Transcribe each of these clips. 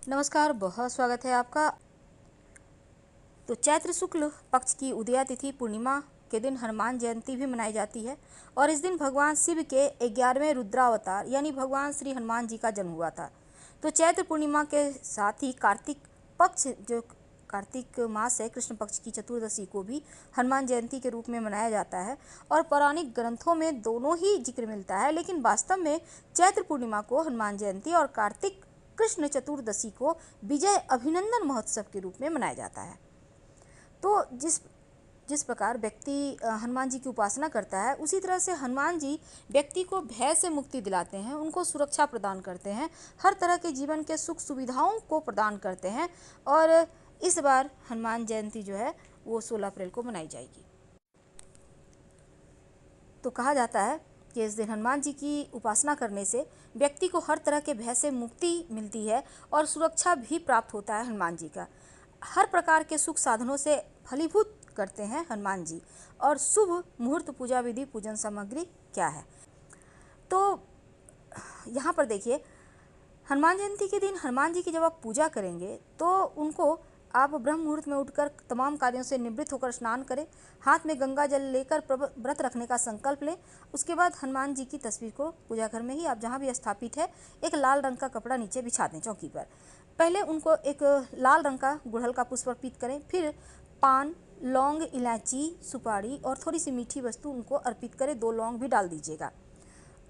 नमस्कार, बहुत स्वागत है आपका। तो चैत्र शुक्ल पक्ष की उदया तिथि पूर्णिमा के दिन हनुमान जयंती भी मनाई जाती है और इस दिन भगवान शिव के 11वें रुद्रावतार यानी भगवान श्री हनुमान जी का जन्म हुआ था। तो चैत्र पूर्णिमा के साथ ही कार्तिक पक्ष जो कार्तिक मास है, कृष्ण पक्ष की चतुर्दशी को भी हनुमान जयंती के रूप में मनाया जाता है और पौराणिक ग्रंथों में दोनों ही जिक्र मिलता है, लेकिन वास्तव में चैत्र पूर्णिमा को हनुमान जयंती और कार्तिक कृष्ण चतुर्दशी को विजय अभिनंदन महोत्सव के रूप में मनाया जाता है। तो जिस जिस प्रकार व्यक्ति हनुमान जी की उपासना करता है, उसी तरह से हनुमान जी व्यक्ति को भय से मुक्ति दिलाते हैं, उनको सुरक्षा प्रदान करते हैं, हर तरह के जीवन के सुख सुविधाओं को प्रदान करते हैं। और इस बार हनुमान जयंती जो है वो 16 अप्रैल को मनाई जाएगी। तो कहा जाता है कि इस दिन हनुमान जी की उपासना करने से व्यक्ति को हर तरह के भय से मुक्ति मिलती है और सुरक्षा भी प्राप्त होता है। हनुमान जी का हर प्रकार के सुख साधनों से फलीभूत करते हैं हनुमान जी। और शुभ मुहूर्त पूजा विधि पूजन सामग्री क्या है, तो यहाँ पर देखिए, हनुमान जयंती के दिन हनुमान जी की जब आप पूजा करेंगे तो उनको आप ब्रह्म मुहूर्त में उठकर तमाम कार्यों से निवृत्त होकर स्नान करें, हाथ में गंगा जल लेकर व्रत रखने का संकल्प लें। उसके बाद हनुमान जी की तस्वीर को पूजा घर में ही आप जहाँ भी स्थापित है एक लाल रंग का कपड़ा नीचे बिछा दें चौकी पर। पहले उनको एक लाल रंग का गुड़हल का पुष्प अर्पित करें, फिर पान, लौंग, इलायची, सुपारी और थोड़ी सी मीठी वस्तु उनको अर्पित करें। 2 लौंग भी डाल दीजिएगा।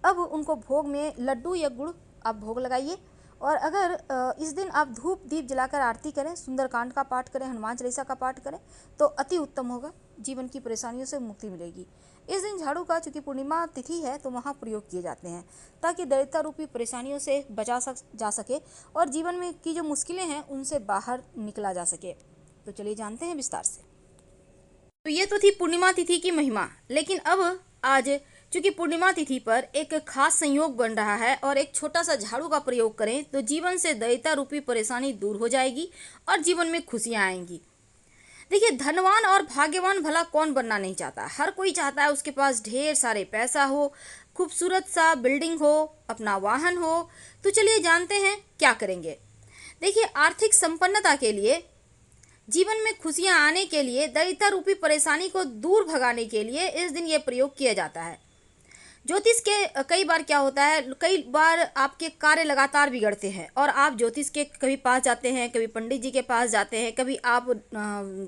अब उनको भोग में लड्डू या गुड़ आप भोग लगाइए। और अगर इस दिन आप धूप दीप जलाकर आरती करें, सुंदरकांड का पाठ करें, हनुमान चालीसा का पाठ करें तो अति उत्तम होगा, जीवन की परेशानियों से मुक्ति मिलेगी। इस दिन झाड़ू का चूँकि पूर्णिमा तिथि है तो वहाँ प्रयोग किए जाते हैं ताकि दरिद्रता रूपी परेशानियों से जा सके और जीवन में की जो मुश्किलें हैं उनसे बाहर निकला जा सके। तो चलिए जानते हैं विस्तार से। तो ये तो थी पूर्णिमा तिथि की महिमा, लेकिन अब आज चूँकि पूर्णिमा तिथि पर एक खास संयोग बन रहा है और एक छोटा सा झाड़ू का प्रयोग करें तो जीवन से दरिद्रता रूपी परेशानी दूर हो जाएगी और जीवन में खुशियाँ आएंगी। देखिए, धनवान और भाग्यवान भला कौन बनना नहीं चाहता। हर कोई चाहता है उसके पास ढेर सारे पैसा हो, खूबसूरत सा बिल्डिंग हो, अपना वाहन हो। तो चलिए जानते हैं क्या करेंगे। देखिए, आर्थिक संपन्नता के लिए, जीवन में खुशियां आने के लिए, दरिद्रता रूपी परेशानी को दूर भगाने के लिए इस दिन ये प्रयोग किया जाता है। ज्योतिष के कई बार क्या होता है, कई बार आपके कार्य लगातार बिगड़ते हैं और आप ज्योतिष के कभी पास जाते हैं, कभी पंडित जी के पास जाते हैं, कभी आप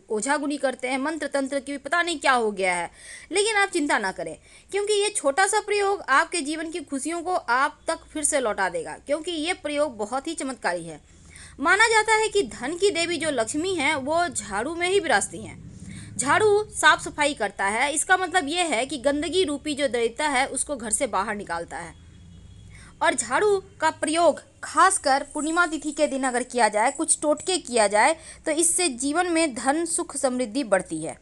ओझा गुनी करते हैं, मंत्र तंत्र की पता नहीं क्या हो गया है। लेकिन आप चिंता ना करें, क्योंकि ये छोटा सा प्रयोग आपके जीवन की खुशियों को आप तक फिर से लौटा देगा, क्योंकि ये प्रयोग बहुत ही चमत्कारी है। माना जाता है कि धन की देवी जो लक्ष्मी है वो झाड़ू में ही विराजती हैं। झाड़ू साफ सफाई करता है, इसका मतलब ये है कि गंदगी रूपी जो दरिद्रता है उसको घर से बाहर निकालता है। और झाड़ू का प्रयोग खासकर पूर्णिमा तिथि के दिन अगर किया जाए, कुछ टोटके किया जाए, तो इससे जीवन में धन सुख समृद्धि बढ़ती है।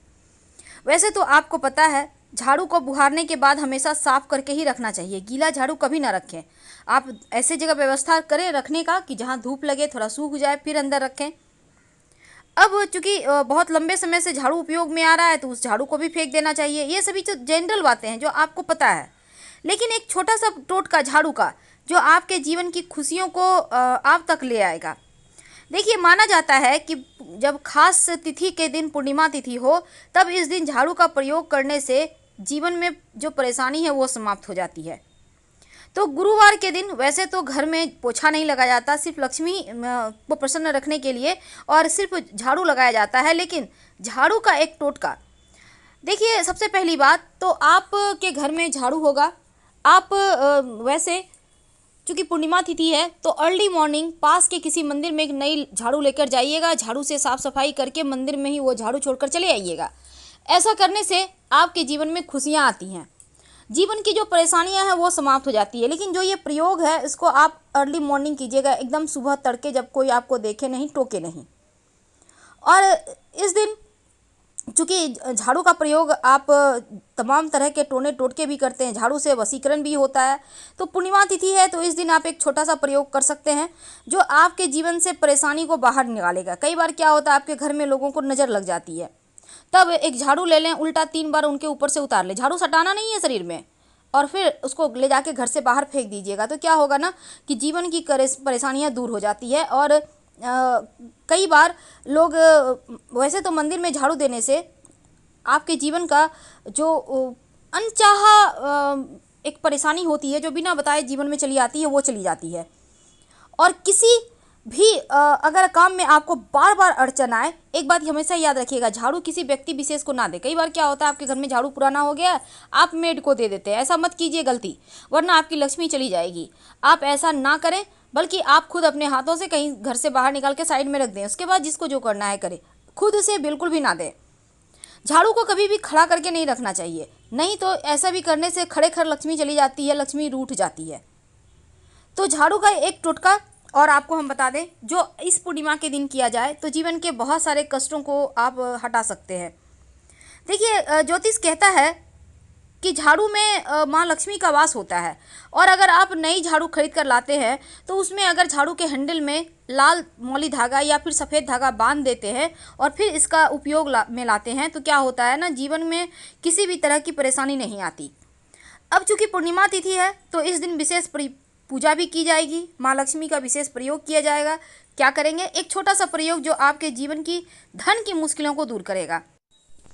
वैसे तो आपको पता है झाड़ू को बुहारने के बाद हमेशा साफ करके ही रखना चाहिए, गीला झाड़ू कभी ना रखें। आप ऐसे जगह व्यवस्था करें रखने का कि जहाँ धूप लगे, थोड़ा सूख जाए, फिर अंदर रखें। अब चूंकि बहुत लंबे समय से झाड़ू उपयोग में आ रहा है तो उस झाड़ू को भी फेंक देना चाहिए। ये सभी जो जनरल बातें हैं जो आपको पता है, लेकिन एक छोटा सा टोटका झाड़ू का जो आपके जीवन की खुशियों को आप तक ले आएगा। देखिए, माना जाता है कि जब खास तिथि के दिन पूर्णिमा तिथि हो तब इस दिन झाड़ू का प्रयोग करने से जीवन में जो परेशानी है वो समाप्त हो जाती है। तो गुरुवार के दिन वैसे तो घर में पोछा नहीं लगाया जाता, सिर्फ लक्ष्मी को प्रसन्न रखने के लिए और सिर्फ झाड़ू लगाया जाता है। लेकिन झाड़ू का एक टोटका, देखिए, सबसे पहली बात तो आपके घर में झाड़ू होगा। आप वैसे चूँकि पूर्णिमा तिथि है तो अर्ली मॉर्निंग पास के किसी मंदिर में एक नई झाड़ू लेकर जाइएगा, झाड़ू से साफ सफाई करके मंदिर में ही वो झाड़ू छोड़कर चले आइएगा। ऐसा करने से आपके जीवन में खुशियाँ आती हैं, जीवन की जो परेशानियां हैं वो समाप्त हो जाती है। लेकिन जो ये प्रयोग है इसको आप अर्ली मॉर्निंग कीजिएगा, एकदम सुबह तड़के, जब कोई आपको देखे नहीं, टोके नहीं। और इस दिन चूँकि झाड़ू का प्रयोग आप तमाम तरह के टोने टोटके भी करते हैं, झाड़ू से वशीकरण भी होता है। तो पूर्णिमा तिथि है तो इस दिन आप एक छोटा सा प्रयोग कर सकते हैं जो आपके जीवन से परेशानी को बाहर निकालेगा। कई बार क्या होता है, आपके घर में लोगों को नज़र लग जाती है, तब एक झाड़ू ले लें, उल्टा 3 बार उनके ऊपर से उतार लें। झाड़ू सटाना नहीं है शरीर में, और फिर उसको ले जाके घर से बाहर फेंक दीजिएगा। तो क्या होगा ना कि जीवन की परेशानियां दूर हो जाती है और कई बार लोग वैसे तो मंदिर में झाड़ू देने से आपके जीवन का जो अनचाहा एक परेशानी होती है जो बिना बताए जीवन में चली आती है वो चली जाती है। और किसी भी अगर काम में आपको बार बार अड़चन आए, एक बात हमेशा याद रखिएगा, झाड़ू किसी व्यक्ति विशेष को ना दे। कई बार क्या होता है, आपके घर में झाड़ू पुराना हो गया, आप मेड को दे देते हैं। ऐसा मत कीजिए गलती, वरना आपकी लक्ष्मी चली जाएगी। आप ऐसा ना करें, बल्कि आप खुद अपने हाथों से कहीं घर से बाहर निकाल के साइड में रख दें। उसके बाद जिसको जो करना है करे, खुद से बिल्कुल भी ना दें। झाड़ू को कभी भी खड़ा करके नहीं रखना चाहिए, नहीं तो ऐसा भी करने से खड़े खड़ लक्ष्मी चली जाती है, लक्ष्मी रूठ जाती है। तो झाड़ू का एक टोटका और आपको हम बता दें, जो इस पूर्णिमा के दिन किया जाए तो जीवन के बहुत सारे कष्टों को आप हटा सकते हैं। देखिए, ज्योतिष कहता है कि झाड़ू में माँ लक्ष्मी का वास होता है, और अगर आप नई झाड़ू खरीद कर लाते हैं तो उसमें अगर झाड़ू के हैंडल में लाल मौली धागा या फिर सफ़ेद धागा बांध देते हैं और फिर इसका उपयोग में लाते हैं, तो क्या होता है ना, जीवन में किसी भी तरह की परेशानी नहीं आती। अब चूंकि पूर्णिमा तिथि है तो इस दिन विशेष पूजा भी की जाएगी, माँ लक्ष्मी का विशेष प्रयोग किया जाएगा। क्या करेंगे, एक छोटा सा प्रयोग जो आपके जीवन की धन की मुश्किलों को दूर करेगा।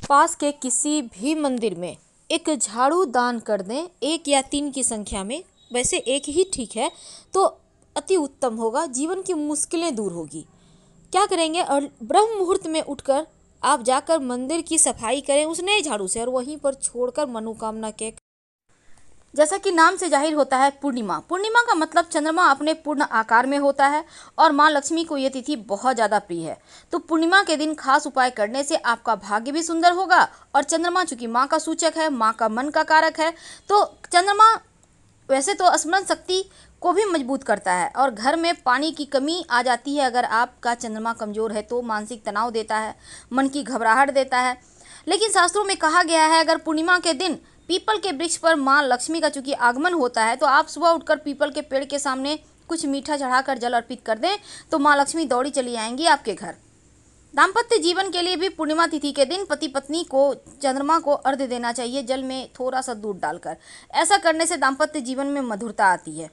पास के किसी भी मंदिर में एक झाड़ू दान कर दें, 1 या 3 की संख्या में, वैसे एक ही ठीक है, तो अति उत्तम होगा, जीवन की मुश्किलें दूर होगी। क्या करेंगे, और ब्रह्म मुहूर्त में उठकर आप जाकर मंदिर की सफाई करें उस नए झाड़ू से, और वहीं पर छोड़कर मनोकामना के, जैसा कि नाम से जाहिर होता है पूर्णिमा। पूर्णिमा का मतलब चंद्रमा अपने पूर्ण आकार में होता है, और माँ लक्ष्मी को ये तिथि बहुत ज़्यादा प्रिय है। तो पूर्णिमा के दिन खास उपाय करने से आपका भाग्य भी सुंदर होगा, और चंद्रमा चूंकि माँ का सूचक है, माँ का मन का कारक है, तो चंद्रमा वैसे तो स्मरण शक्ति को भी मजबूत करता है, और घर में पानी की कमी आ जाती है अगर आपका चंद्रमा कमज़ोर है तो, मानसिक तनाव देता है, मन की घबराहट देता है। लेकिन शास्त्रों में कहा गया है, अगर पूर्णिमा के दिन पीपल के वृक्ष पर माँ लक्ष्मी का चूंकि आगमन होता है, तो आप सुबह उठकर पीपल के पेड़ के सामने कुछ मीठा चढ़ाकर जल अर्पित कर दें तो माँ लक्ष्मी दौड़ी चली आएंगी आपके घर। दाम्पत्य जीवन के लिए भी पूर्णिमा तिथि के दिन पति पत्नी को चंद्रमा को अर्घ्य देना चाहिए, जल में थोड़ा सा दूध डालकर। ऐसा करने से दाम्पत्य जीवन में मधुरता आती है।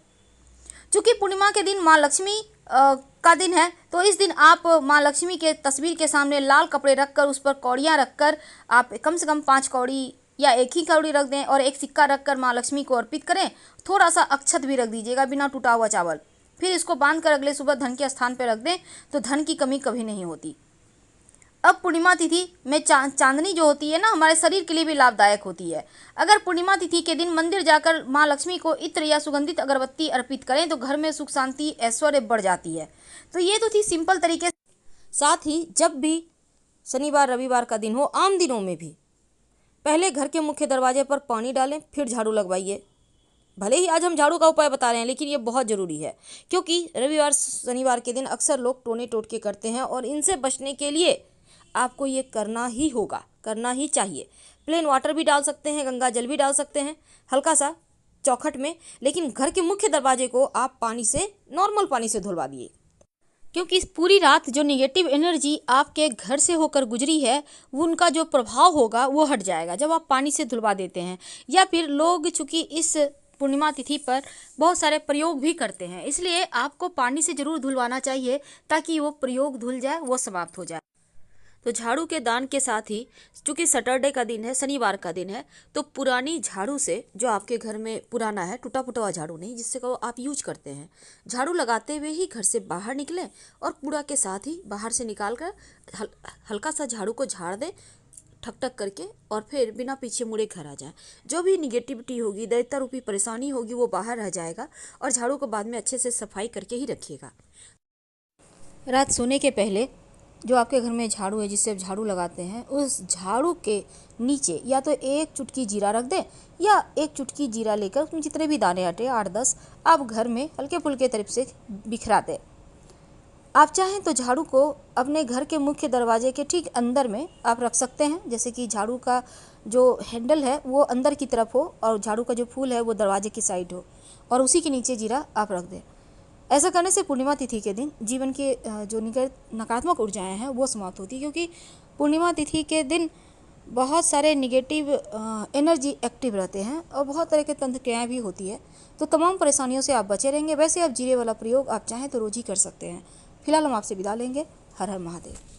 चूंकि पूर्णिमा के दिन माँ लक्ष्मी का दिन है, तो इस दिन आप माँ लक्ष्मी के तस्वीर के सामने लाल कपड़े रखकर उस पर कौड़ियाँ रखकर आप कम से कम 5 कौड़ी या एक ही कौड़ी रख दें, और एक सिक्का रखकर माँ लक्ष्मी को अर्पित करें। थोड़ा सा अक्षत भी रख दीजिएगा, बिना टूटा हुआ चावल। फिर इसको बांधकर अगले सुबह धन के स्थान पर रख दें, तो धन की कमी कभी नहीं होती। अब पूर्णिमा तिथि में चांदनी जो होती है ना, हमारे शरीर के लिए भी लाभदायक होती है। अगर पूर्णिमा तिथि के दिन मंदिर जाकर माँ लक्ष्मी को इत्र या सुगंधित अगरबत्ती अर्पित करें तो घर में सुख शांति ऐश्वर्य बढ़ जाती है। तो ये तो थी सिंपल तरीके। साथ ही जब भी शनिवार रविवार का दिन हो, आम दिनों में भी पहले घर के मुख्य दरवाजे पर पानी डालें, फिर झाड़ू लगवाइए। भले ही आज हम झाड़ू का उपाय बता रहे हैं, लेकिन ये बहुत ज़रूरी है, क्योंकि रविवार शनिवार के दिन अक्सर लोग टोने टोटके करते हैं, और इनसे बचने के लिए आपको ये करना ही होगा, करना ही चाहिए। प्लेन वाटर भी डाल सकते हैं, गंगा जल भी डाल सकते हैं हल्का सा चौखट में, लेकिन घर के मुख्य दरवाजे को आप पानी से, नॉर्मल पानी से धुलवा दिए, क्योंकि इस पूरी रात जो नेगेटिव एनर्जी आपके घर से होकर गुजरी है, वो उनका जो प्रभाव होगा वो हट जाएगा जब आप पानी से धुलवा देते हैं। या फिर लोग चूँकि इस पूर्णिमा तिथि पर बहुत सारे प्रयोग भी करते हैं, इसलिए आपको पानी से ज़रूर धुलवाना चाहिए ताकि वो प्रयोग धुल जाए, वो समाप्त हो जाए। तो झाड़ू के दान के साथ ही, चूँकि सैटरडे का दिन है, शनिवार का दिन है, तो पुरानी झाड़ू से, जो आपके घर में पुराना है, टूटा फूटा हुआ झाड़ू नहीं, जिससे को आप यूज करते हैं, झाड़ू लगाते हुए ही घर से बाहर निकलें, और कूड़ा के साथ ही बाहर से निकाल कर हल्का सा झाड़ू को झाड़ दें ठक ठक करके, और फिर बिना पीछे मुड़े घर आ जाए। जो भी निगेटिविटी होगी, दैत्य रूपी परेशानी होगी, वो बाहर रह जाएगा, और झाड़ू को बाद में अच्छे से सफाई करके ही रखिएगा। रात सोने के पहले जो आपके घर में झाड़ू है, जिससे आप झाड़ू लगाते हैं, उस झाड़ू के नीचे या तो 1 चुटकी जीरा रख दें, या 1 चुटकी जीरा लेकर उसमें जितने भी दाने आटे 8-10 आप घर में हल्के फुल्के तरफ से बिखरा दें। आप चाहें तो झाड़ू को अपने घर के मुख्य दरवाजे के ठीक अंदर में आप रख सकते हैं, जैसे कि झाड़ू का जो हैंडल है वो अंदर की तरफ हो, और झाड़ू का जो फूल है वो दरवाजे की साइड हो, और उसी के नीचे जीरा आप रख दें। ऐसा करने से पूर्णिमा तिथि के दिन जीवन के जो नकारात्मक ऊर्जाएं हैं वो समाप्त होती है, क्योंकि पूर्णिमा तिथि के दिन बहुत सारे निगेटिव एनर्जी एक्टिव रहते हैं, और बहुत तरह के तंत्र क्रियाएँ भी होती है। तो तमाम परेशानियों से आप बचे रहेंगे। वैसे आप जीरे वाला प्रयोग आप चाहें तो रोज़ ही कर सकते हैं। फिलहाल हम आपसे विदा लेंगे। हर हर महादेव।